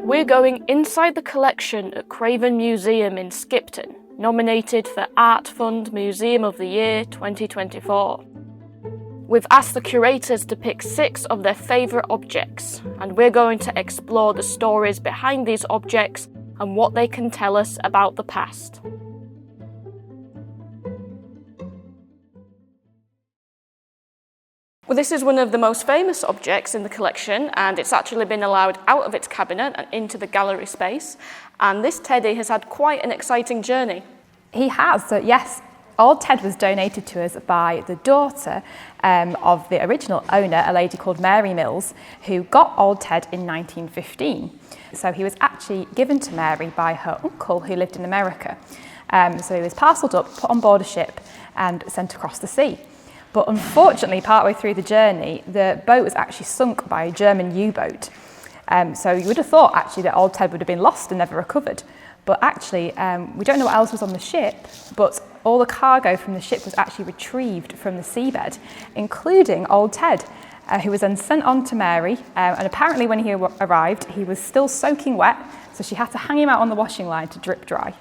We're going inside the collection at Craven Museum in Skipton, nominated for Art Fund Museum of the Year 2024. We've asked the curators to pick 6 of their favourite objects, and we're going to explore the stories behind these objects and what they can tell us about the past. Well, this is one of the most famous objects in the collection, and it's actually been allowed out of its cabinet and into the gallery space. And this teddy has had quite an exciting journey. He has, so yes. Old Ted was donated to us by the daughter of the original owner, a lady called Mary Mills, who got Old Ted in 1915. So he was actually given to Mary by her uncle who lived in America. So he was parcelled up, put on board a ship and sent across the sea. But unfortunately, partway through the journey, the boat was actually sunk by a German U-boat. So you would have thought actually that Old Ted would have been lost and never recovered. But actually, we don't know what else was on the ship, but all the cargo from the ship was actually retrieved from the seabed, including Old Ted, who was then sent on to Mary. And apparently when he arrived, he was still soaking wet, so she had to hang him out on the washing line to drip dry.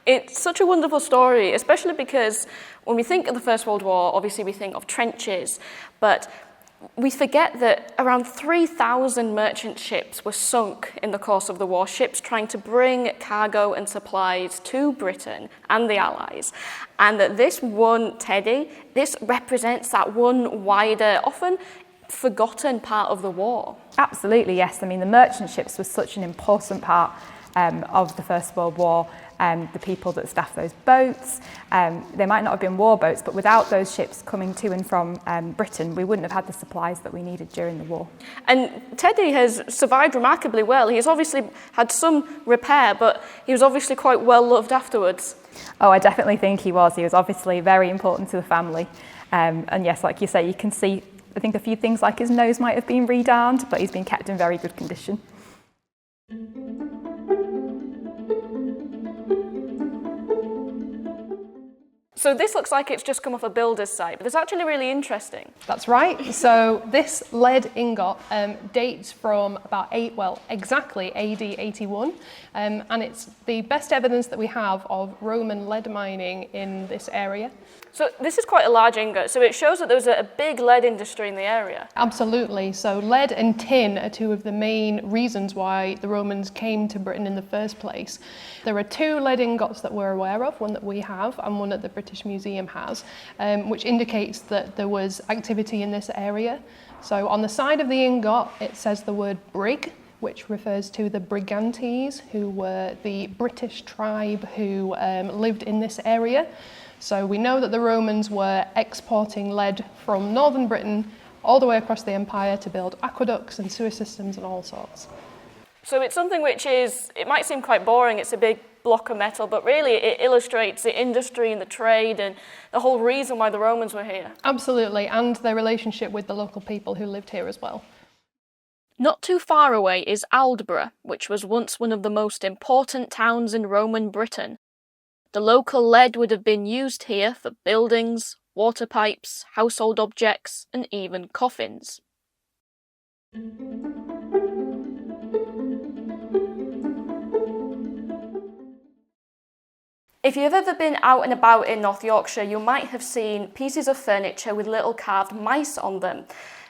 It's such a wonderful story, especially because when we think of the First World War, obviously we think of trenches, but we forget that around 3,000 merchant ships were sunk in the course of the war, ships trying to bring cargo and supplies to Britain and the Allies, and that this one teddy, this represents that one wider, often forgotten part of the war. Absolutely, yes. I mean, the merchant ships were such an important part of the First World War. The people that staffed those boats, they might not have been war boats, but without those ships coming to and from Britain, we wouldn't have had the supplies that we needed during the war. And Teddy has survived remarkably well. He's obviously had some repair, but he was obviously quite well loved afterwards. Oh, I definitely think he was. He was obviously very important to the family. And yes, like you say, you can see, I think a few things like his nose might have been redarmed, but he's been kept in very good condition. So this looks like it's just come off a builder's site, but it's actually really interesting. That's right. So this lead ingot dates from about exactly AD 81, and it's the best evidence that we have of Roman lead mining in this area. So this is quite a large ingot, so it shows that there was a big lead industry in the area. Absolutely. So lead and tin are 2 of the main reasons why the Romans came to Britain in the first place. There are 2 lead ingots that we're aware of, one that we have and one that the British Museum has, which indicates that there was activity in this area. So on the side of the ingot, it says the word brig, which refers to the Brigantes, who were the British tribe who lived in this area. So we know that the Romans were exporting lead from northern Britain all the way across the empire to build aqueducts and sewer systems and all sorts. So it's something which is, it might seem quite boring, it's a big block of metal, but really it illustrates the industry and the trade and the whole reason why the Romans were here. Absolutely, and their relationship with the local people who lived here as well. Not too far away is Aldborough, which was once one of the most important towns in Roman Britain. The local lead would have been used here for buildings, water pipes, household objects, and even coffins. If you've ever been out and about in North Yorkshire, you might have seen pieces of furniture with little carved mice on them.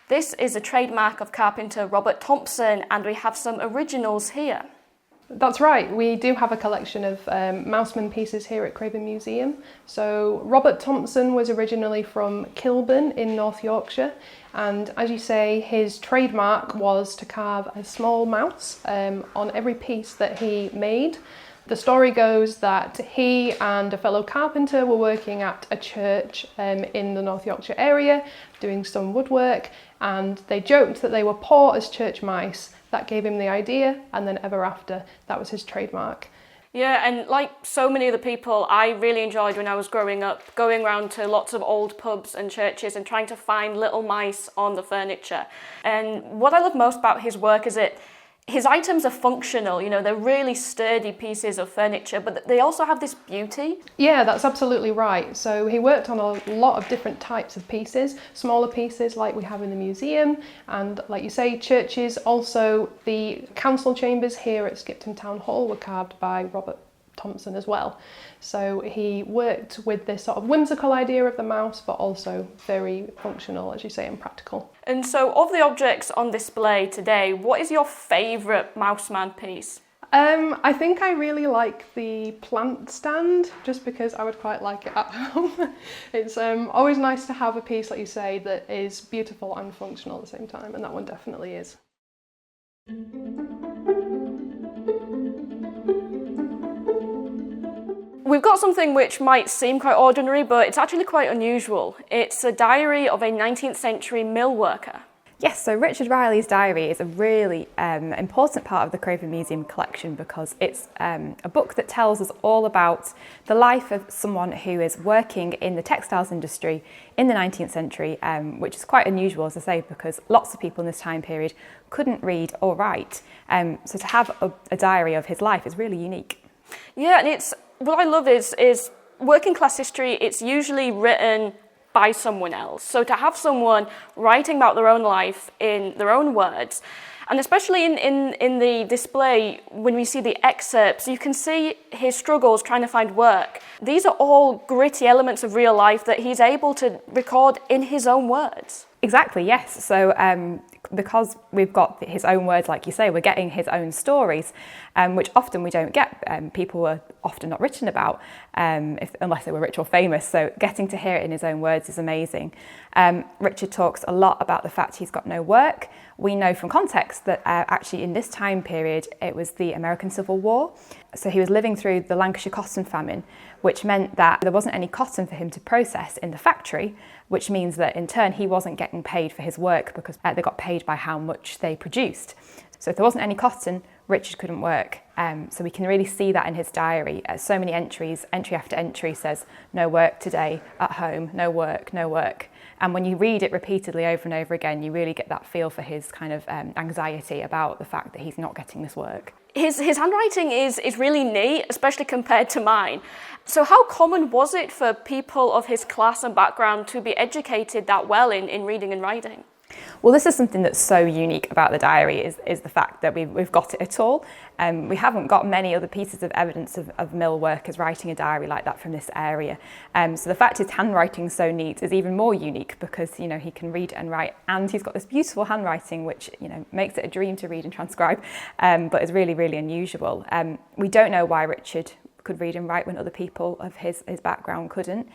This is a trademark of carpenter Robert Thompson, and we have some originals here. That's right, we do have a collection of Mouseman pieces here at Craven Museum. So Robert Thompson was originally from Kilburn in North Yorkshire, and as you say, his trademark was to carve a small mouse on every piece that he made. The story goes that he and a fellow carpenter were working at a church in the North Yorkshire area doing some woodwork, and they joked that they were poor as church mice. That gave him the idea, and then ever after, that was his trademark. Yeah, and like so many of the people, I really enjoyed when I was growing up, going around to lots of old pubs and churches and trying to find little mice on the furniture. And what I love most about his work is his items are functional, they're really sturdy pieces of furniture, but they also have this beauty. Yeah, that's absolutely right. So he worked on a lot of different types of pieces, smaller pieces like we have in the museum, and like you say, churches. Also, the council chambers here at Skipton Town Hall were carved by Robert Thompson as well. So he worked with this sort of whimsical idea of the mouse, but also very functional, as you say, and practical. And so of the objects on display today, what is your favourite Mouseman piece? I think I really like the plant stand, just because I would quite like it at home. It's always nice to have a piece, like you say, that is beautiful and functional at the same time, and that one definitely is. We've got something which might seem quite ordinary, but it's actually quite unusual. It's a diary of a 19th century mill worker. Yes, so Richard Ryley's diary is a really important part of the Craven Museum collection because it's a book that tells us all about the life of someone who is working in the textiles industry in the 19th century, which is quite unusual, as I say, because lots of people in this time period couldn't read or write. So to have a diary of his life is really unique. Yeah, and what I love is working class history, it's usually written by someone else. So to have someone writing about their own life in their own words, and especially in the display, when we see the excerpts, you can see his struggles trying to find work. These are all gritty elements of real life that he's able to record in his own words. Exactly, yes. So because we've got his own words, like you say, we're getting his own stories, which often we don't get. People are often not written about unless they were rich or famous. So getting to hear it in his own words is amazing. Richard talks a lot about the fact he's got no work. We know from context that actually in this time period, it was the American Civil War. So he was living through the Lancashire cotton famine, which meant that there wasn't any cotton for him to process in the factory, which means that in turn he wasn't getting paid for his work because they got paid by how much they produced. So if there wasn't any cotton, Richard couldn't work. So we can really see that in his diary. So many entries, entry after entry says, no work today, at home, no work, no work. And when you read it repeatedly over and over again, you really get that feel for his kind of anxiety about the fact that he's not getting this work. His handwriting is really neat, especially compared to mine. So how common was it for people of his class and background to be educated that well in reading and writing? Well, this is something that's so unique about the diary is the fact that we've got it at all. We haven't got many other pieces of evidence of mill workers writing a diary like that from this area. So the fact his handwriting's so neat is even more unique because, he can read and write, and he's got this beautiful handwriting which, makes it a dream to read and transcribe, but is really, really unusual. We don't know why Richard could read and write when other people of his background couldn't.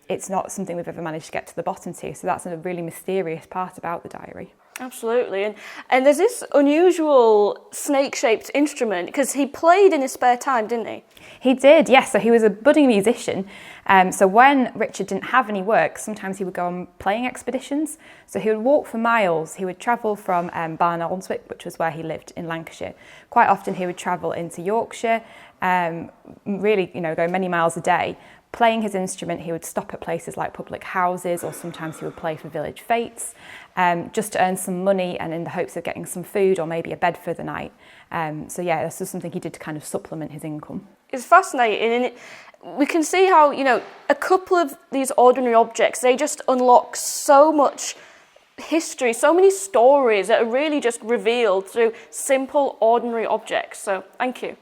It's not something we've ever managed to get to the bottom to, so that's a really mysterious part about the diary. Absolutely, and there's this unusual snake-shaped instrument, because he played in his spare time, didn't he? He did, yes, so he was a budding musician. So when Richard didn't have any work, sometimes he would go on playing expeditions. So he would walk for miles, he would travel from Barn-Alnswick, which was where he lived in Lancashire. Quite often he would travel into Yorkshire, really, go many miles a day. Playing his instrument, he would stop at places like public houses, or sometimes he would play for village fetes, just to earn some money and in the hopes of getting some food or maybe a bed for the night. So yeah, this was something he did to kind of supplement his income. It's fascinating, and we can see how, a couple of these ordinary objects, they just unlock so much history, so many stories that are really just revealed through simple, ordinary objects. So thank you.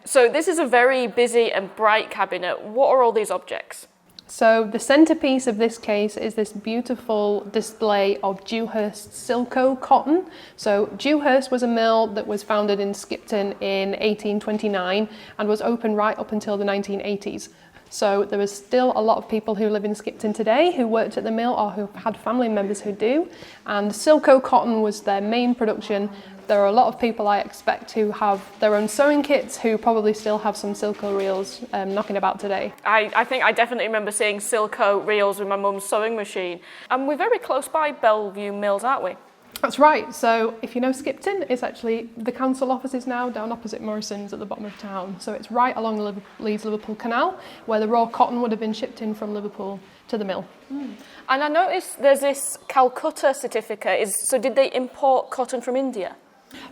So this is a very busy and bright cabinet. What are all these objects? So the centerpiece of this case is this beautiful display of Dewhurst Sylko cotton. So Dewhurst was a mill that was founded in Skipton in 1829 and was open right up until the 1980s. So there is still a lot of people who live in Skipton today who worked at the mill or who had family members who do. And Sylko cotton was their main production. There are a lot of people I expect who have their own sewing kits who probably still have some Sylko reels knocking about today. I think I definitely remember seeing Sylko reels with my mum's sewing machine. And we're very close by Bellevue Mills, aren't we? That's right. So if you know Skipton, it's actually the council offices now down opposite Morrison's at the bottom of town. So it's right along the Leeds-Liverpool Canal, where the raw cotton would have been shipped in from Liverpool to the mill. And I noticed there's this Calcutta certificate. So did they import cotton from India?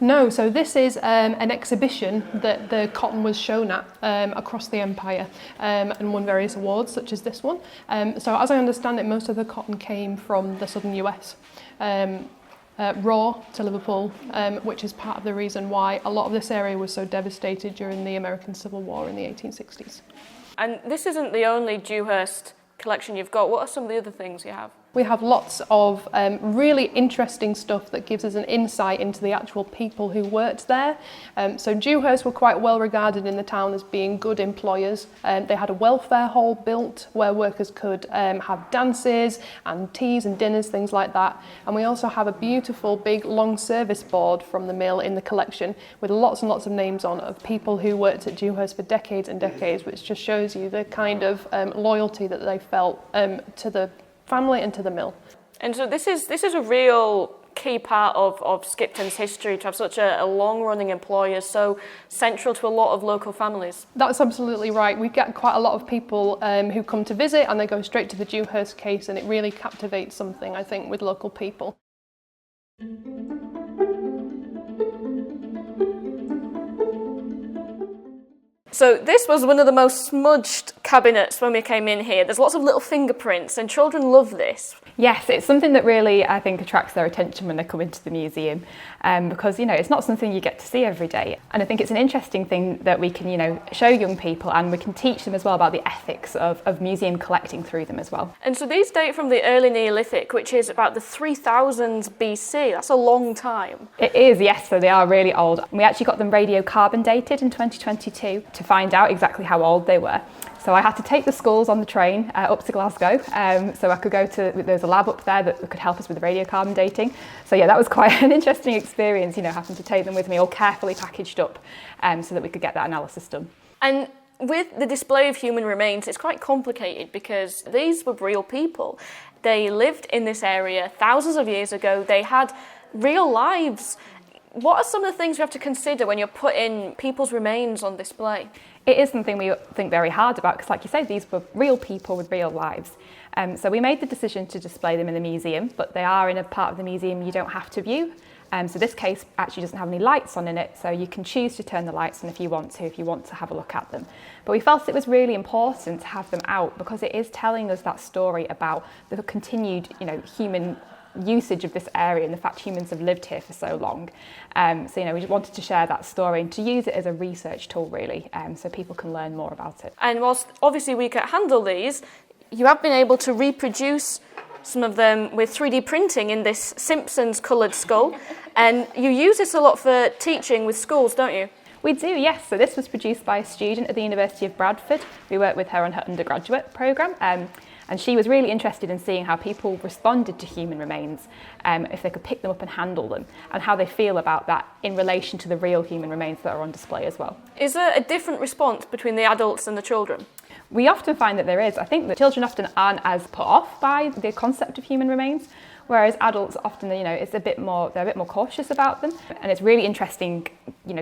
No, so this is an exhibition that the cotton was shown at across the empire and won various awards, such as this one. So as I understand it, most of the cotton came from the southern US. Raw to Liverpool, which is part of the reason why a lot of this area was so devastated during the American Civil War in the 1860s. And this isn't the only Dewhurst collection you've got. What are some of the other things you have? We have lots of really interesting stuff that gives us an insight into the actual people who worked there. So Dewhurst were quite well regarded in the town as being good employers. They had a welfare hall built where workers could have dances and teas and dinners, things like that. And we also have a beautiful big long service board from the mill in the collection with lots and lots of names on of people who worked at Dewhurst for decades and decades, which just shows you the kind of loyalty that they felt to the family and to the mill. And so this is a real key part of Skipton's history, to have such a long-running employer so central to a lot of local families. That's absolutely right. We get quite a lot of people who come to visit and they go straight to the Dewhurst case, and it really captivates something, I think, with local people. So this was one of the most smudged cabinets when we came in here. There's lots of little fingerprints and children love this. Yes, it's something that really, I think, attracts their attention when they come into the museum because, it's not something you get to see every day. And I think it's an interesting thing that we can, show young people, and we can teach them as well about the ethics of museum collecting through them as well. And so these date from the early Neolithic, which is about the 3000s BC. That's a long time. It is, yes, so they are really old. We actually got them radiocarbon dated in 2022 to find out exactly how old they were. So I had to take the schools on the train up to Glasgow, so I could go to, there's a lab up there that could help us with the radiocarbon dating. So yeah, that was quite an interesting experience, having to take them with me all carefully packaged up so that we could get that analysis done. And with the display of human remains, it's quite complicated because these were real people. They lived in this area thousands of years ago. They had real lives. What are some of the things you have to consider when you're putting people's remains on display? It is something we think very hard about because, like you say, these were real people with real lives. So we made the decision to display them in the museum, but they are in a part of the museum you don't have to view. So this case actually doesn't have any lights on in it, so you can choose to turn the lights on if you want to have a look at them. But we felt it was really important to have them out because it is telling us that story about the continued, human usage of this area and the fact humans have lived here for so long. So we just wanted to share that story and to use it as a research tool really, so people can learn more about it. And whilst obviously we can handle these, you have been able to reproduce some of them with 3D printing in this Simpsons coloured skull, and you use this a lot for teaching with schools, don't you? We do, yes. So this was produced by a student at the University of Bradford. We worked with her on her undergraduate programme. And she was really interested in seeing how people responded to human remains, if they could pick them up and handle them, and how they feel about that in relation to the real human remains that are on display as well. Is there a different response between the adults and the children? We often find that there is. I think that children often aren't as put off by the concept of human remains, whereas adults often, they're a bit more cautious about them. And it's really interesting,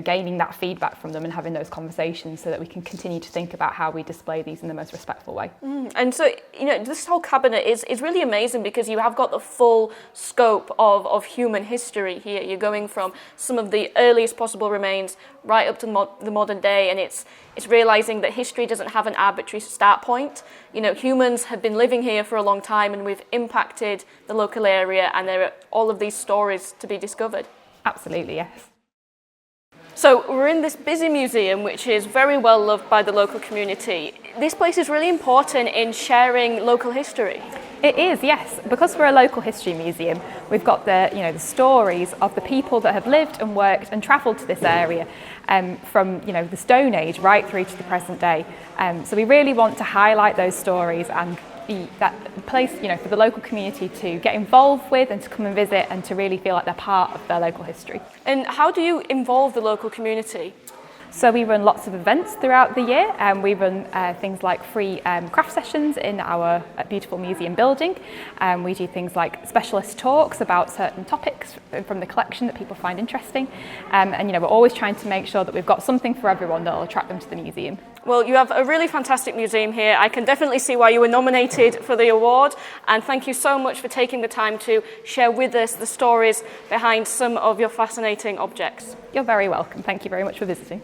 gaining that feedback from them and having those conversations so that we can continue to think about how we display these in the most respectful way. And so, this whole cabinet is really amazing because you have got the full scope of human history here. You're going from some of the earliest possible remains right up to the modern day, and it's realising that history doesn't have an arbitrary start point. Humans have been living here for a long time and we've impacted the local area, and there are all of these stories to be discovered. Absolutely, yes. So we're in this busy museum, which is very well loved by the local community. This place is really important in sharing local history. It is, yes. Because we're a local history museum, we've got the stories of the people that have lived and worked and travelled to this area from the Stone Age right through to the present day. So we really want to highlight those stories and be that place, for the local community to get involved with and to come and visit and to really feel like they're part of their local history. And how do you involve the local community? So we run lots of events throughout the year, and we run things like free craft sessions in our beautiful museum building. We do things like specialist talks about certain topics from the collection that people find interesting. And we're always trying to make sure that we've got something for everyone that will attract them to the museum. Well, you have a really fantastic museum here. I can definitely see why you were nominated for the award, and thank you so much for taking the time to share with us the stories behind some of your fascinating objects. You're very welcome. Thank you very much for visiting.